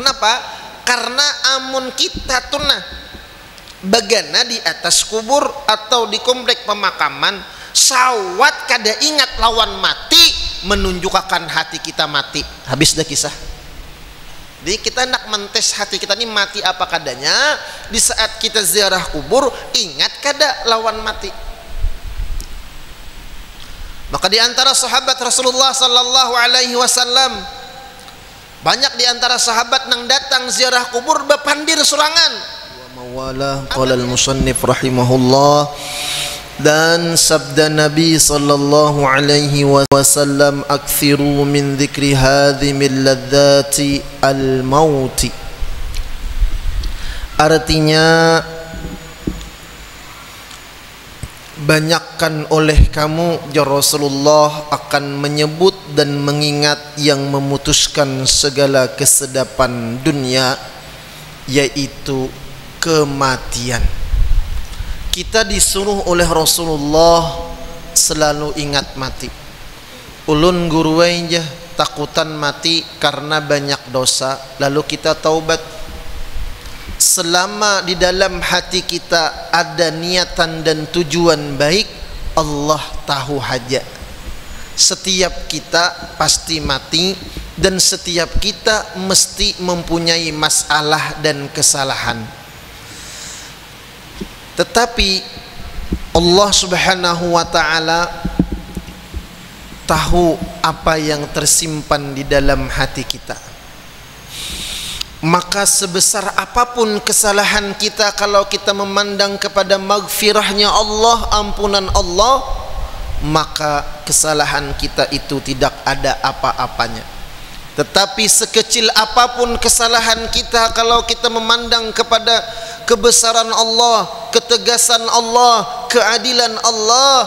Kenapa? Karena amun kita tunah bagana di atas kubur atau di komplek pemakaman sawat kada ingat lawan mati, menunjukkan hati kita mati. Habis dah kisah. Jadi kita nak mentes hati kita ini mati apa kadanya. Di saat kita ziarah kubur, ingat kada lawan mati. Maka di antara sahabat Rasulullah sallallahu alaihi wasallam, banyak di antara sahabat nang datang ziarah kubur bepandir surangan. Wa mawala qala al-musannif rahimahullah, dan sabda Nabi sallallahu alaihi wasallam, akthiru min dzikri hadhimil ladzati al-mauti. Artinya, banyakkan oleh kamu ya Rasulullah akan menyebut dan mengingat yang memutuskan segala kesedapan dunia, yaitu kematian. Kita disuruh oleh Rasulullah selalu ingat mati. Ulun guruai je takutan mati karena banyak dosa, lalu kita taubat. Selama di dalam hati kita ada niatan dan tujuan baik, Allah tahu haja. Setiap kita pasti mati, dan setiap kita mesti mempunyai masalah dan kesalahan. Tetapi Allah subhanahu wa ta'ala tahu apa yang tersimpan di dalam hati kita. Maka sebesar apapun kesalahan kita, kalau kita memandang kepada maghfirahnya Allah, ampunan Allah, maka kesalahan kita itu tidak ada apa-apanya. Tetapi sekecil apapun kesalahan kita, kalau kita memandang kepada kebesaran Allah, ketegasan Allah, keadilan Allah,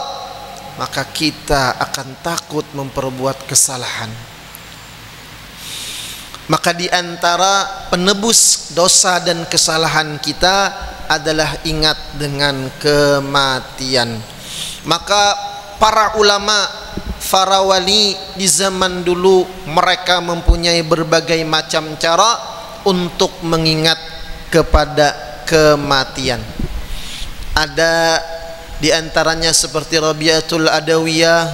maka kita akan takut memperbuat kesalahan. Maka di antara penebus dosa dan kesalahan kita adalah ingat dengan kematian. Maka para ulama, para wali di zaman dulu, mereka mempunyai berbagai macam cara untuk mengingat kepada kematian. Ada di antaranya seperti Rabi'atul Adawiyah,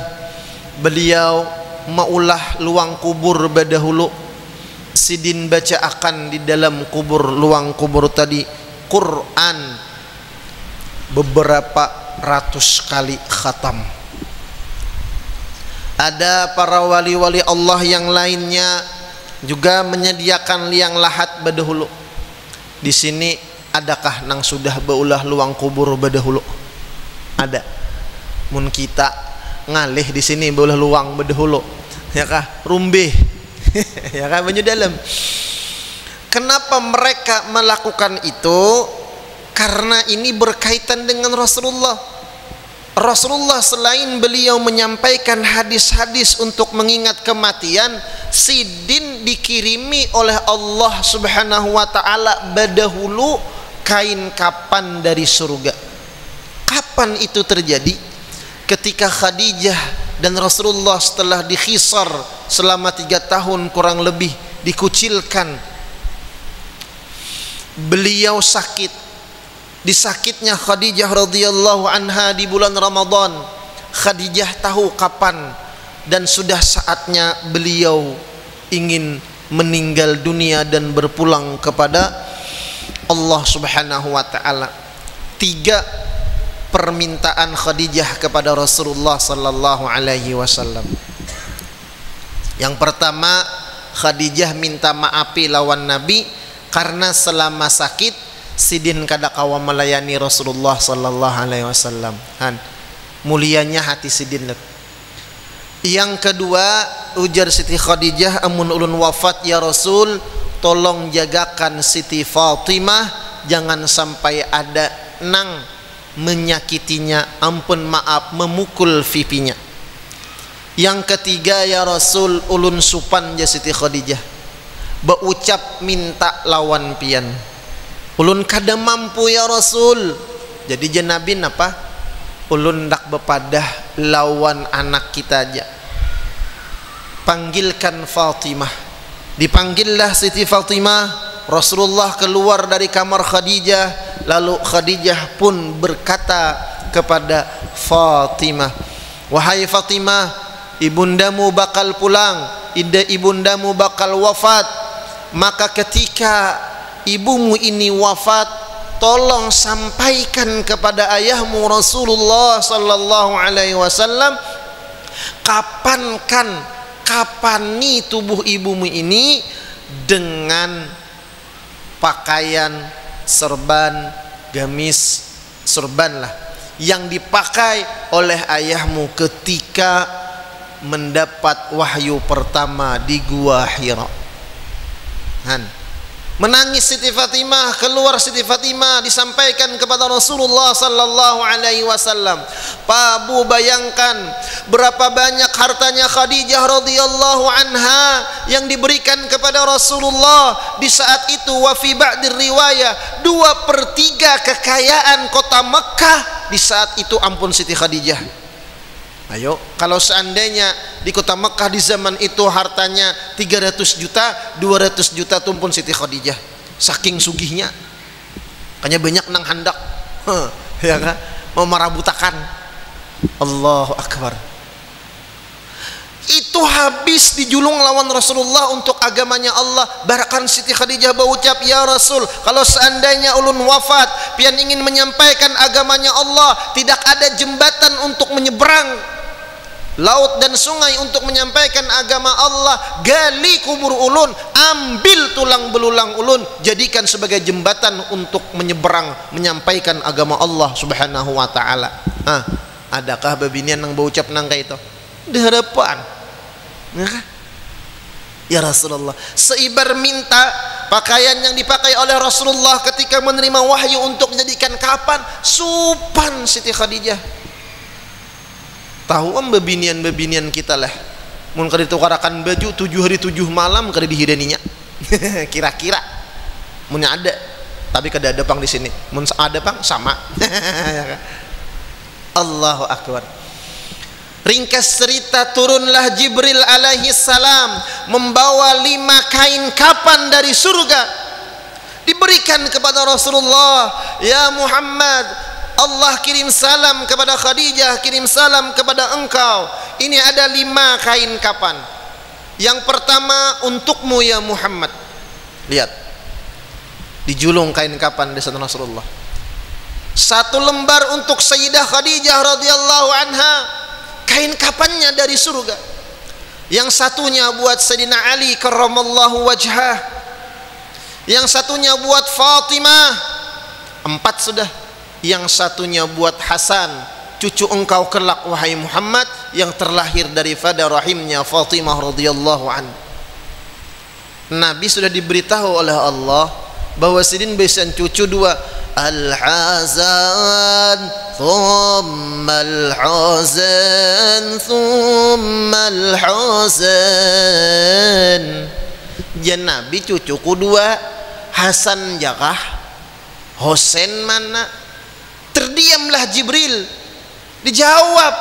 beliau maulah luang kubur berdahulu. Sidin baca akan di dalam kubur, luang kubur tadi, Quran beberapa ratus kali khatam. Ada para wali-wali Allah yang lainnya juga menyediakan liang lahat berdahulu. Di sini adakah nang sudah beulah luang kubur berdahulu? Ada. Mun kita ngalih di sini beulah luang berdahulu, ya kah? Rumbih. Ya kan, banyak dalam. Kenapa mereka melakukan itu? Karena ini berkaitan dengan Rasulullah. Rasulullah selain beliau menyampaikan hadis-hadis untuk mengingat kematian, sidin dikirimi oleh Allah subhanahu wa ta'ala berdahulu kain kapan dari surga. Kapan itu terjadi? Ketika Khadijah dan Rasulullah setelah dikhisar selama 3 tahun kurang lebih, dikucilkan, beliau sakit. Di sakitnya Khadijah radhiyallahu anha di bulan Ramadan, Khadijah tahu kapan dan sudah saatnya beliau ingin meninggal dunia dan berpulang kepada Allah subhanahu wa ta'ala. 3 permintaan Khadijah kepada Rasulullah sallallahu alaihi wasallam. Yang pertama, Khadijah minta maafi lawan Nabi karena selama sakit sidin kada kawa melayani Rasulullah sallallahu alaihi wasallam. Mulianya hati sidin. Yang kedua, ujar Siti Khadijah, amun ulun wafat ya Rasul, tolong jagakan Siti Fatimah, jangan sampai ada nang menyakitinya, ampun maaf, memukul pipinya. Yang ketiga, ya Rasul, ulun supan ja Siti Khadijah, berucap minta lawan pian, ulun kada mampu ya Rasul. Jadi jenabin apa? Ulun dak bepadah lawan anak kita aja. Panggilkan Fatimah. Dipanggillah Siti Fatimah. Rasulullah keluar dari kamar Khadijah, lalu Khadijah pun berkata kepada Fatimah, wahai Fatimah, ibundamu bakal pulang, ibundamu bakal wafat, maka ketika ibumu ini wafat, tolong sampaikan kepada ayahmu Rasulullah sallallahu alaihi wasallam, kapani tubuh ibumu ini dengan pakaian serban, gamis, serban lah yang dipakai oleh ayahmu ketika mendapat wahyu pertama di Gua Hira. Menangis Siti Fatimah, keluar Siti Fatimah, disampaikan kepada Rasulullah sallallahu alaihi wasallam. Pak Bu, bayangkan berapa banyak hartanya Khadijah radhiyallahu anha yang diberikan kepada Rasulullah di saat itu. Wa fi ba'dir riwayah 2/3 kekayaan kota Mekah di saat itu, ampun Siti Khadijah. Ayo, kalau seandainya di kota Mekah di zaman itu hartanya 300 juta, 200 juta tumpun Siti Khadijah, saking sugihnya. Makanya banyak nang handak, ya kan, mau marabutakan. Allahu Akbar. Itu habis dijulung lawan Rasulullah untuk agamanya Allah. Bahkan Siti Khadijah berucap, ya Rasul, kalau seandainya ulun wafat, pian ingin menyampaikan agamanya Allah, tidak ada jembatan untuk menyeberang laut dan sungai untuk menyampaikan agama Allah, gali kubur ulun, ambil tulang belulang ulun, jadikan sebagai jembatan untuk menyeberang menyampaikan agama Allah subhanahu wa ta'ala. Adakah babinian yang berucap nang kayak itu di hadapan ya Rasulullah? Seibar minta pakaian yang dipakai oleh Rasulullah ketika menerima wahyu untuk dijadikan kapan, supan Siti Khadijah. Tahu bebinian kita lah, mun kada ditukarakan baju 7 hari 7 malam kada dihidaninya. Kira-kira mun ada, tapi kada ada pang di sini. Mun ada pang sama. Allahu Akbar. Ringkas cerita, turunlah Jibril alaihi salam membawa 5 kain kapan dari surga, diberikan kepada Rasulullah. Ya Muhammad, Allah kirim salam kepada Khadijah, kirim salam kepada engkau. Ini ada 5 kain kapan. Yang pertama untukmu ya Muhammad. Lihat, dijulung kain kapan di sana Rasulullah. 1 lembar untuk Sayyidah Khadijah radhiyallahu anha, kain kapannya dari surga. Yang satunya buat Sayyidina Ali karramallahu wajhah. Yang satunya buat Fatimah. 4 sudah. Yang satunya buat Hasan, cucu engkau kelak wahai Muhammad, yang terlahir daripada rahimnya Fatimah radhiyallahu an. Nabi sudah diberitahu oleh Allah bahwa sidin besan cucu 2, Al-Hazan thumma Al-Hazan thumma Al-Hazan. Jan Nabi cucuku 2, Hasan jakah, Husain mana? Terdiamlah Jibril. Dijawab,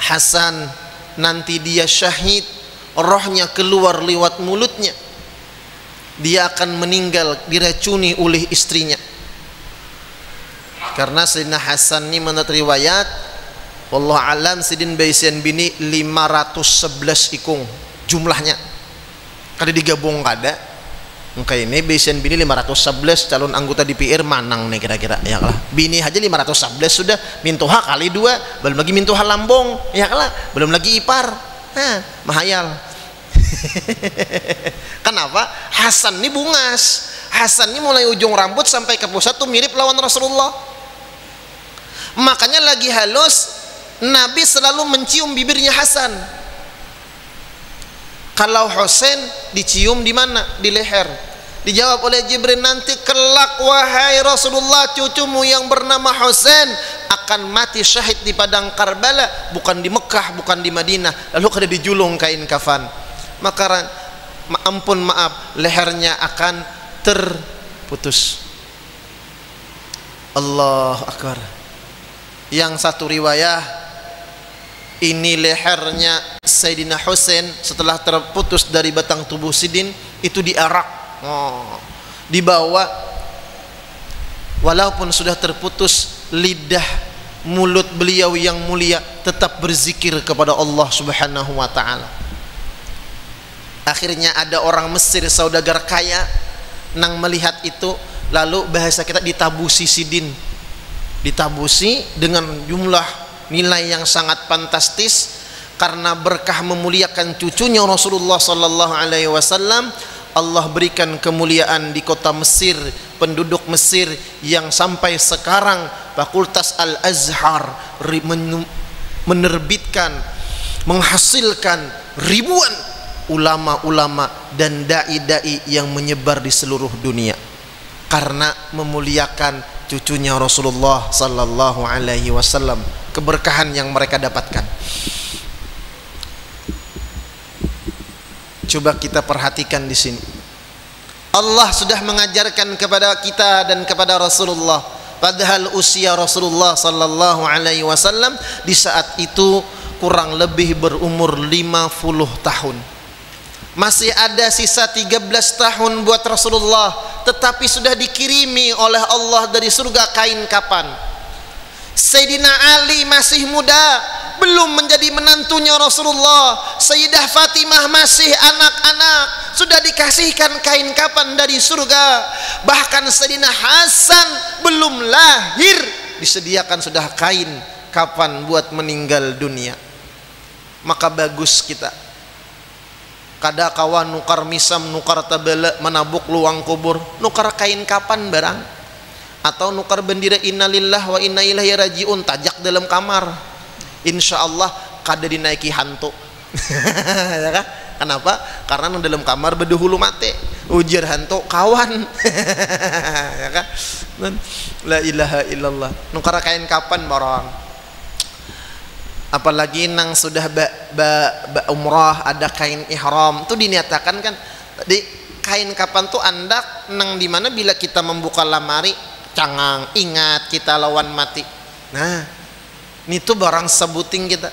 Hasan nanti dia syahid, rohnya keluar lewat mulutnya, dia akan meninggal diracuni oleh istrinya. Karena Sayyidina Hasan ini menurut riwayat, wallahu alam, sidin baisian bini 511 ikung jumlahnya, kada digabung kada. Mungkin ini baisian bini 511 calon anggota DPR manang nih kira-kira, ya lah. Bini aja 511 sudah, mintuha kali 2, belum lagi mintuha lambung, ya lah, belum lagi ipar. Mahayal. Kenapa? Hasan ini bungas. Hasan ini mulai ujung rambut sampai ke pusat tuh mirip lawan Rasulullah. Makanya lagi halus, Nabi selalu mencium bibirnya Hasan. Kalau Husain dicium di mana? Di leher. Dijawab oleh Jibril, nanti kelak wahai Rasulullah, cucumu yang bernama Husain akan mati syahid di padang Karbala, bukan di Mekah, bukan di Madinah. Lalu kada dijulung kain kafan. Maka ampun maaf, lehernya akan terputus. Allah Akbar. Yang satu riwayah Ini lehernya Sayyidina Husain setelah terputus dari batang tubuh Sidin itu diarak, dibawa, walaupun sudah terputus, lidah mulut beliau yang mulia tetap berzikir kepada Allah Subhanahu wa taala. Akhirnya ada orang Mesir, saudagar kaya, nang melihat itu, lalu bahasa kita ditabusi Sidin, ditabusi dengan jumlah nilai yang sangat fantastis. Karena berkah memuliakan cucunya Rasulullah sallallahu alaihi wasallam, Allah berikan kemuliaan di kota Mesir, penduduk Mesir yang sampai sekarang Fakultas Al-Azhar menerbitkan, menghasilkan ribuan ulama-ulama dan dai-dai yang menyebar di seluruh dunia karena memuliakan cucunya Rasulullah sallallahu alaihi wasallam, keberkahan yang mereka dapatkan. Coba kita perhatikan di sini. Allah sudah mengajarkan kepada kita dan kepada Rasulullah, padahal usia Rasulullah sallallahu alaihi wasallam di saat itu kurang lebih berumur 50 tahun. Masih ada sisa 13 tahun buat Rasulullah, tetapi sudah dikirimi oleh Allah dari surga kain kapan. Sayyidina Ali masih muda, belum menjadi menantunya Rasulullah. Sayyidah Fatimah masih anak-anak, sudah dikasihkan kain kapan dari surga. Bahkan Sayyidina Hasan belum lahir, disediakan sudah kain kapan buat meninggal dunia. Maka bagus kita kada kawan nukar misam, nukar tabela, menabuk luang kubur, nukar kain kapan barang, atau nukar bendera innalillah wa inna ilaihi rajiun, tajak dalam kamar, insya Allah kada dinaiki hantu. Ya kan? Kenapa? Karena dalam kamar bedahulu mate, ujar hantu kawan. Ya kan? La ilaha illallah. Nukar kain kapan barang, apalagi nang sudah umrah ada kain ihram tuh diniatakan kan di kain kapan tuh andak nang dimana bila kita membuka lamari cangang ingat kita lawan mati. Nah ini tuh barang sebuting kita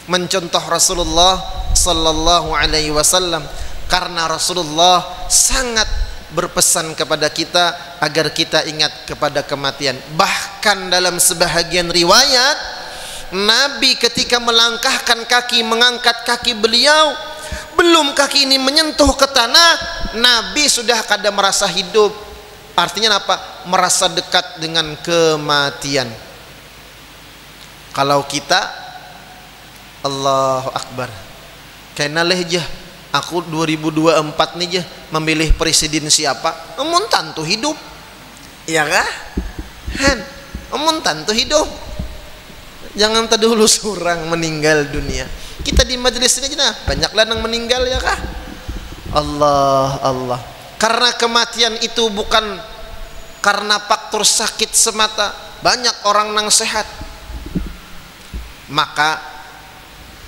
mencontoh Rasulullah sallallahu alaihi wasallam, karena Rasulullah sangat berpesan kepada kita agar kita ingat kepada kematian. Bahkan dalam sebahagian riwayat, Nabi ketika melangkahkan kaki, mengangkat kaki beliau, belum kaki ini menyentuh ke tanah, Nabi sudah kada merasa hidup. Artinya apa? Merasa dekat dengan kematian. Kalau kita, Allahu Akbar, kena leh jah, aku 2024 nih jah memilih presiden siapa? Emun tantu hidup, ya kah? Han, emun tantu hidup. Jangan terdahulu seorang meninggal dunia. Kita di majelis ini aja banyaklah yang meninggal, ya kah? Allah. Karena kematian itu bukan karena faktor sakit semata. Banyak orang yang sehat. Maka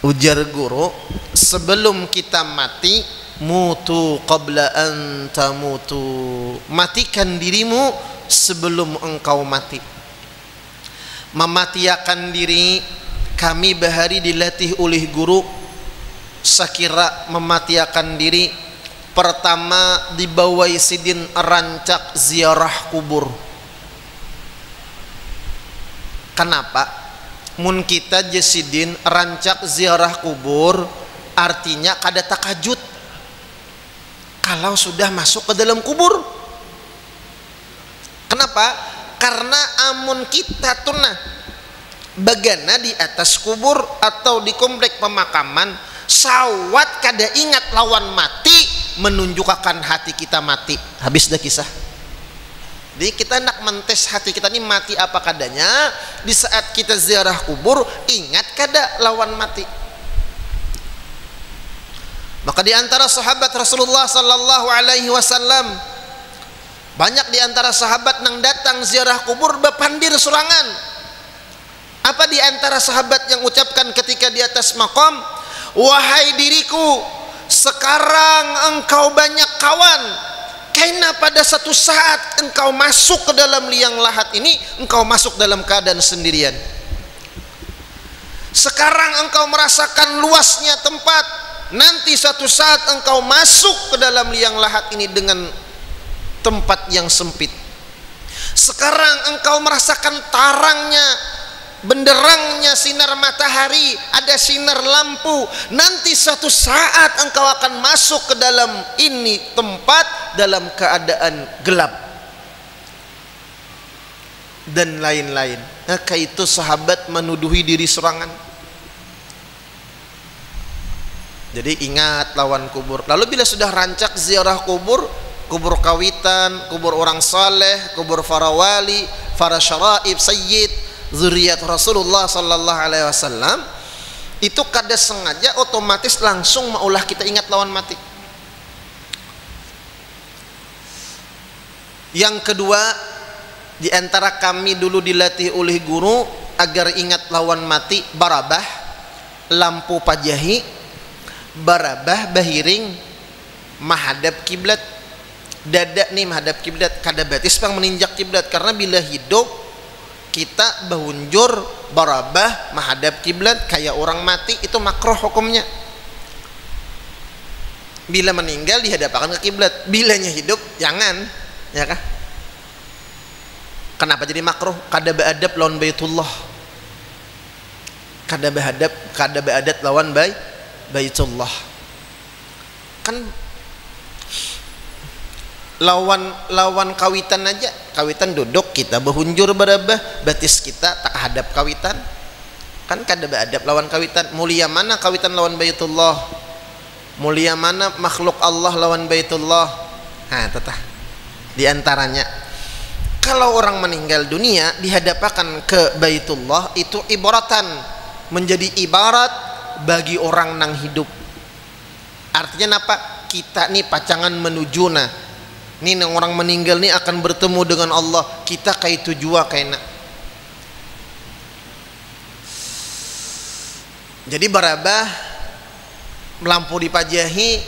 ujar guru, sebelum kita mati, mutu qabla an tamutu. Matikan dirimu sebelum engkau mati. Mematiakan diri, kami bahari dilatih oleh guru. Sakira mematiakan diri, pertama dibawai Sidin rancak ziarah kubur. Kenapa? Mun kita Sidin rancak ziarah kubur, artinya kada takajut kalau sudah masuk ke dalam kubur. Kenapa? Karena amun kita tuh bagana di atas kubur atau di komplek pemakaman, sawat kada ingat lawan mati, menunjukkan hati kita mati. Habis dah kisah. Jadi kita nak mentes hati kita ini mati apa kadanya. Di saat kita ziarah kubur, ingat kada lawan mati. Maka di antara sahabat Rasulullah sallallahu alaihi wasallam, banyak di antara sahabat yang datang ziarah kubur bepandir surangan. Apa di antara sahabat yang ucapkan ketika di atas maqam, wahai diriku, sekarang engkau banyak kawan, karena pada satu saat engkau masuk ke dalam liang lahat ini, engkau masuk dalam keadaan sendirian. Sekarang engkau merasakan luasnya tempat, nanti suatu saat engkau masuk ke dalam liang lahat ini dengan tempat yang sempit. Sekarang engkau merasakan tarangnya, benderangnya sinar matahari, ada sinar lampu. Nanti suatu saat engkau akan masuk ke dalam ini tempat dalam keadaan gelap dan lain-lain. Maka itu sahabat menuduhi diri serangan. Jadi ingat lawan kubur. Lalu bila sudah rancak ziarah kubur, kubur kawitan, kubur orang saleh, kubur para wali, para syaraib, sayyid, zuriat Rasulullah sallallahu alaihi wasallam, itu kada sengaja otomatis langsung maulah kita ingat lawan mati. Yang kedua, di antara kami dulu dilatih oleh guru agar ingat lawan mati, barabah, lampu pajahi, barabah bahiring menghadap kiblat, dada nih menghadap kiblat, kada batis pang meninjak kiblat, karena bila hidup kita bahunjur barabah menghadap kiblat kayak orang mati, itu makruh hukumnya. Bila meninggal dihadapkan ke kiblat, bilanya hidup jangan, ya kah? Kenapa jadi makruh? Kada beadab lawan Baitullah, kada beadab lawan Baitullah. Kan lawan kawitan aja, kawitan duduk kita behunjur barabah, batis kita tak hadap kawitan, kan kada beadab lawan kawitan. Mulia mana kawitan lawan Baitullah, mulia mana makhluk Allah lawan Baitullah. Nah, tetah di antaranya kalau orang meninggal dunia dihadapkan ke Baitullah, itu ibaratan, menjadi ibarat bagi orang nang hidup. Artinya apa? Kita nih pacangan menuju nah, nih nang orang meninggal nih akan bertemu dengan Allah, kita kayak tujuan kayak nak. Jadi barabah, lampu dipajahi,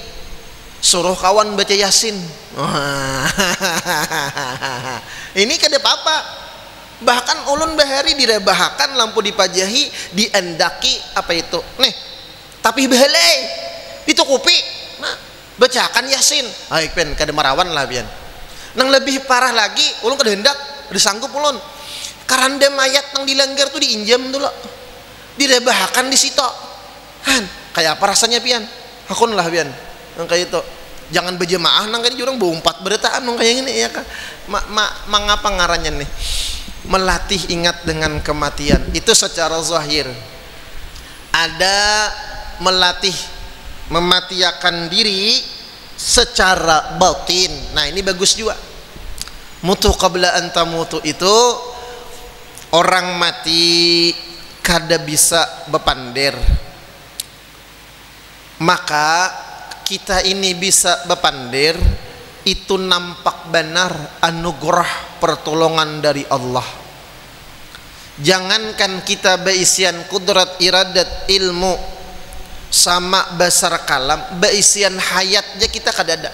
suruh kawan baca Yasin. Ini kada apa-apa. Bahkan ulun bahari direbahakan lampu dipajahi, diandaki apa itu nih, tapi behelai itu kopi, nah bacakan Yasin. Aik pen kada marawan lah pian. Nang lebih parah lagi, ulun kada hendak, disanggup ulun karanda mayat nang dilanggar tuh diinjam dulu, direbahakan di situ. Han kayak apa rasanya pian? Hakun lah pian nang kayak itu. Jangan berjemaah nang kayak jurang berumpat beretaan nang kayak gini ya kan. Mengapa ngarannya nih? Melatih ingat dengan kematian itu secara zahir. Ada melatih mematiakan diri secara batin. Nah ini bagus juga. Mutu qabla an tamutu itu orang mati kada bisa bepander. Maka kita ini bisa bepander itu nampak benar anugerah pertolongan dari Allah. Jangankan kita beisian kudrat iradat ilmu sama basar kalam, beisian hayat aja kita kada ada.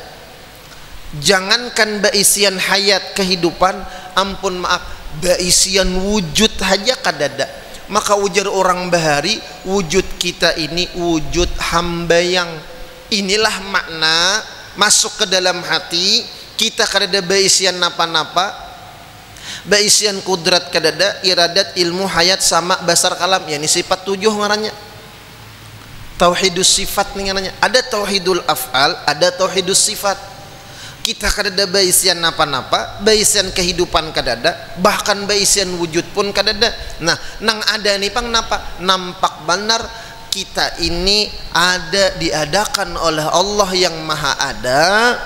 Jangankan beisian hayat kehidupan, ampun maaf, beisian wujud aja kada ada. Maka ujar orang bahari, wujud kita ini wujud hamba yang, inilah makna masuk ke dalam hati kita kadada beisian napa-napa, beisian kudrat kadada, iradat ilmu hayat sama basar kalam. Ya ini sifat 7 ngarannya. Tauhidus sifat nih ngarannya. Ada tauhidul af'al, ada tauhidus sifat. Kita kadada beisian napa-napa, beisian kehidupan kadada, bahkan beisian wujud pun kadada. Nah, nang ada nih pang napa? Nampak benar kita ini ada, diadakan oleh Allah yang maha ada,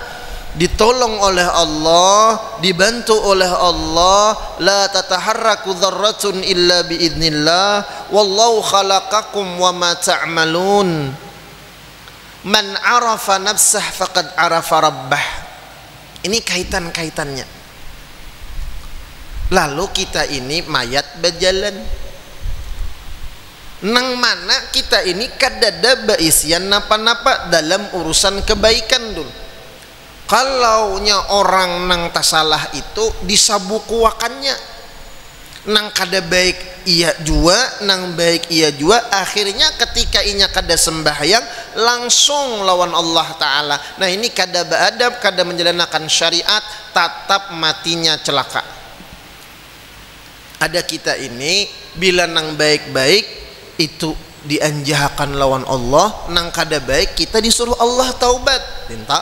ditolong oleh Allah, dibantu oleh Allah. La tataharraku dzarratun illa biidznillah, wallahu khalaqakum wa ma ta'malun. Man arafa nafsah faqad arafa rabbah. Ini kaitan-kaitannya. Lalu kita ini mayat berjalan, nang mana kita ini kadada beisian napa-napa dalam urusan kebaikan dulu. Kalaunya orang nang tasalah itu disabukuakannya, nang kada baik iya jua, nang baik iya jua. Akhirnya ketika inya kada sembahyang langsung lawan Allah Ta'ala. Nah ini kada beadab, kada menjalankan syariat, tatap matinya celaka. Ada kita ini bila nang baik-baik itu dianjahkan lawan Allah, nang kada baik kita disuruh Allah taubat minta.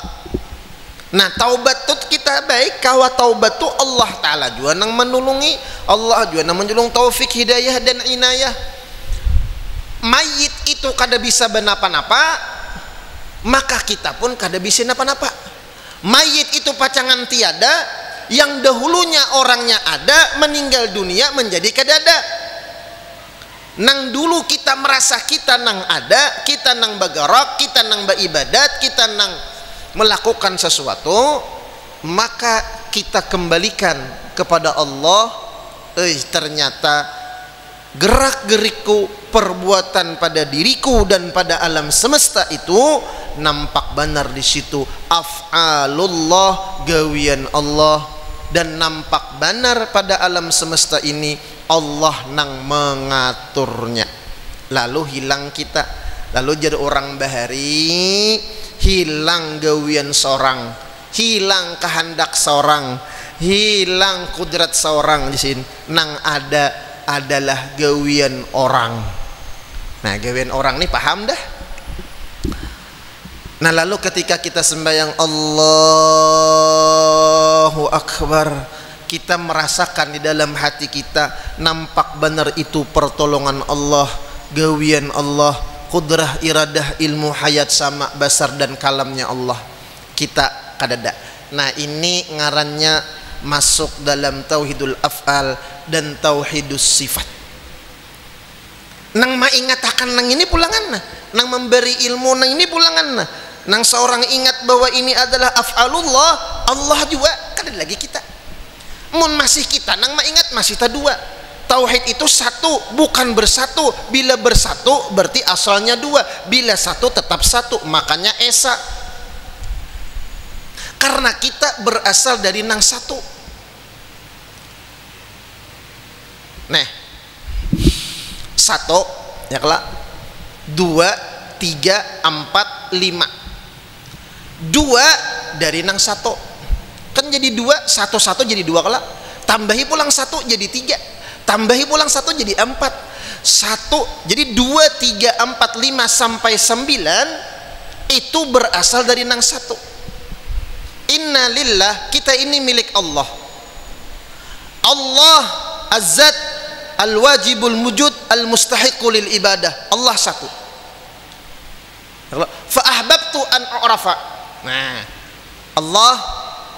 Nah taubat tuh kita baik, kawa taubat tuh Allah Ta'ala juga nang menulungi, Allah juga nang menjulung taufik hidayah dan inayah. Mayit itu kada bisa benapa-napa, maka kita pun kada bisa napa-napa. Mayit itu pacangan tiada, yang dahulunya orangnya ada, meninggal dunia menjadi kada ada. Nang dulu kita merasa kita nang ada, kita nang bergerak, kita nang beribadat, kita nang melakukan sesuatu, maka kita kembalikan kepada Allah. Ternyata gerak-geriku, perbuatan pada diriku dan pada alam semesta itu nampak benar di situ af'alullah, gawian Allah, dan nampak benar pada alam semesta ini Allah nang mengaturnya. Lalu hilang kita, lalu jadi orang bahari, hilang gawian seorang, hilang kehendak seorang, hilang kudrat seorang di sini. Nang ada adalah gawian orang. Nah gawian orang nih paham dah. Nah lalu ketika kita sembahyang Allahu Akbar, kita merasakan di dalam hati kita nampak benar itu pertolongan Allah, gawian Allah, kudrah, iradah, ilmu, hayat, sama, basar dan kalamnya Allah. Kita kadada. Nah ini ngarannya masuk dalam tauhidul af'al dan tauhidus sifat. Nang maingatakan nang ini pulangan, nang memberi ilmu nang ini pulangan, nang seorang ingat bahwa ini adalah af'alullah, Allah juga kada lagi kita. Mun masih kita nang maingat masih ta dua. Tauhid itu satu, bukan bersatu. Bila bersatu berarti asalnya dua, bila satu tetap satu, makanya esa. Karena kita berasal dari nang satu. Nah, satu ya kelak, dua, tiga, empat, lima. Dua dari nang satu, kan jadi dua, satu jadi dua kelak. Tambahi pulang satu jadi tiga, tambahi pulang satu jadi empat. Satu jadi dua, tiga, empat, lima sampai sembilan itu berasal dari nang satu. Inna lillah, kita ini milik Allah. Allah az-zat al-wajibul mujud al-mustahiqu lil ibadah. Allah satu. Fa ahbabtu an a'rafa. Nah, Allah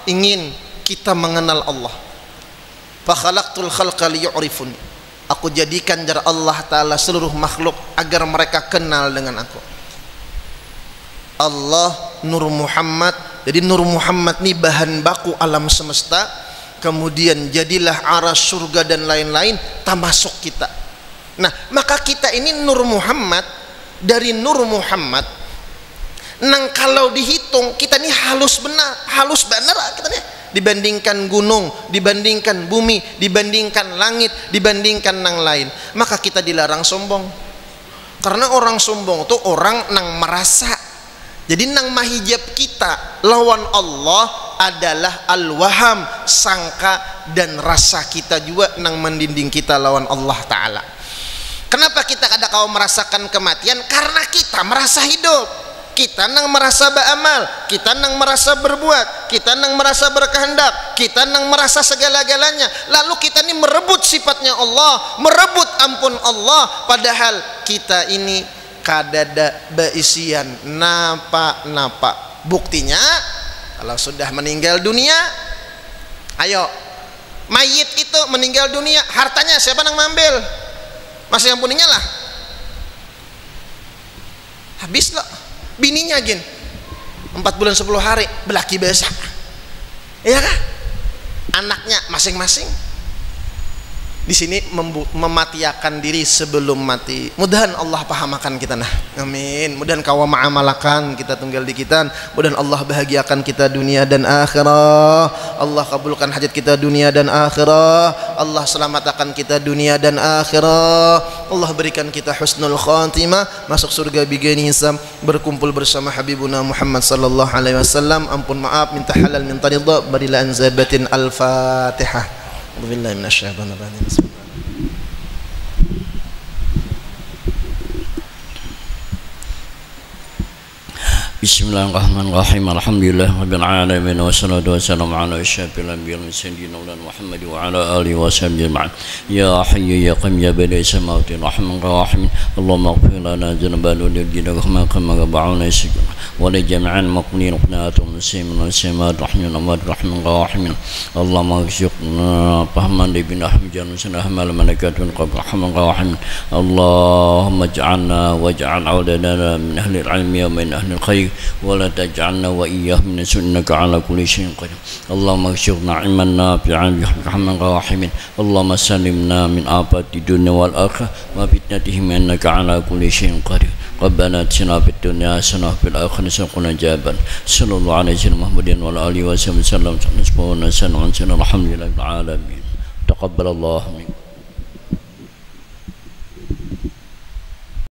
ingin kita mengenal Allah. Fa khalaqtul khalqa liya'rifuni. Aku jadikan dari Allah Ta'ala seluruh makhluk agar mereka kenal dengan aku. Allah Nur Muhammad. Jadi Nur Muhammad ini bahan baku alam semesta, kemudian jadilah arah surga dan lain-lain, termasuk kita. Nah maka kita ini Nur Muhammad, dari Nur Muhammad nang kalau dihitung kita ini halus benar kita nih, dibandingkan gunung, dibandingkan bumi, dibandingkan langit, dibandingkan nang lain. Maka kita dilarang sombong, karena orang sombong tuh orang nang merasa. Jadi nang mahijab kita lawan Allah adalah al-waham, sangka dan rasa kita juga nang mendinding kita lawan Allah Ta'ala. Kenapa kita kada kau merasakan kematian? Karena kita merasa hidup, kita nang merasa beramal, kita nang merasa berbuat, kita nang merasa berkehendak, kita nang merasa segala-galanya. Lalu kita ini merebut sifatnya Allah, merebut ampun Allah, padahal kita ini kadada baisian napa-napa. Buktinya kalau sudah meninggal dunia, ayo mayit itu meninggal dunia, hartanya siapa nang mengambil? Masih yang punya lah, habis loh. Bininya gin 4 bulan 10 hari belaki basah, iya kah? Anaknya masing-masing. Di sini mematiakan diri sebelum mati. Mudahan Allah pahamakan kita, nah amin. Mudahan kawa ma'amalakan kita tunggal di kita. Mudahan Allah bahagiakan kita dunia dan akhirat. Allah kabulkan hajat kita dunia dan akhirah. Allah selamatkan kita dunia dan akhirah. Allah berikan kita husnul khatimah, masuk surga bighairi hisab, berkumpul bersama Habibuna Muhammad sallallahu alaihi wasallam. Ampun maaf, minta halal, minta ridha, barilah anzabatin. Al-Fatihah. Billahi minasyaitonir rajim. Bismillahirrahmanirrahim. Alhamdulillah rabbil alamin wassalatu wassalamu ala asyrafil anbiya'i wal mursalin maulana Muhammad wa ala alihi washabbihi ajma'in. Ya hayyu ya qayyum ya badi'is samawati rahman rahim. Allahumma ighfir lana dzunubana wa lil kama ba'una isyik wa li jami'il muqnin qanatu muslimin wa simat rahman rahim. Allahumma ighfirna fahman bin ahmijan sunah mal malaikatun qabla rahman rahim. Allahumma ij'alna waj'al awladana min ahli al-'ilmi wa min ahli al-khair ولا تجعلنا وإياه من سنك على كل شيء قدير. اللهم اغفرنا علما نافعا برحمتك الراحمين. اللهم سلمنا من آفات الدنيا والآخرة وفتنتهم إنك على كل شيء قدير. ربنا آتنا في الدنيا حسنة وفي الآخرة حسنة وقنا عذاب النار. صلى الله على سيدنا محمد وعلى آله وصحبه وسلم. الحمد لله رب العالمين. تقبل الله منكم.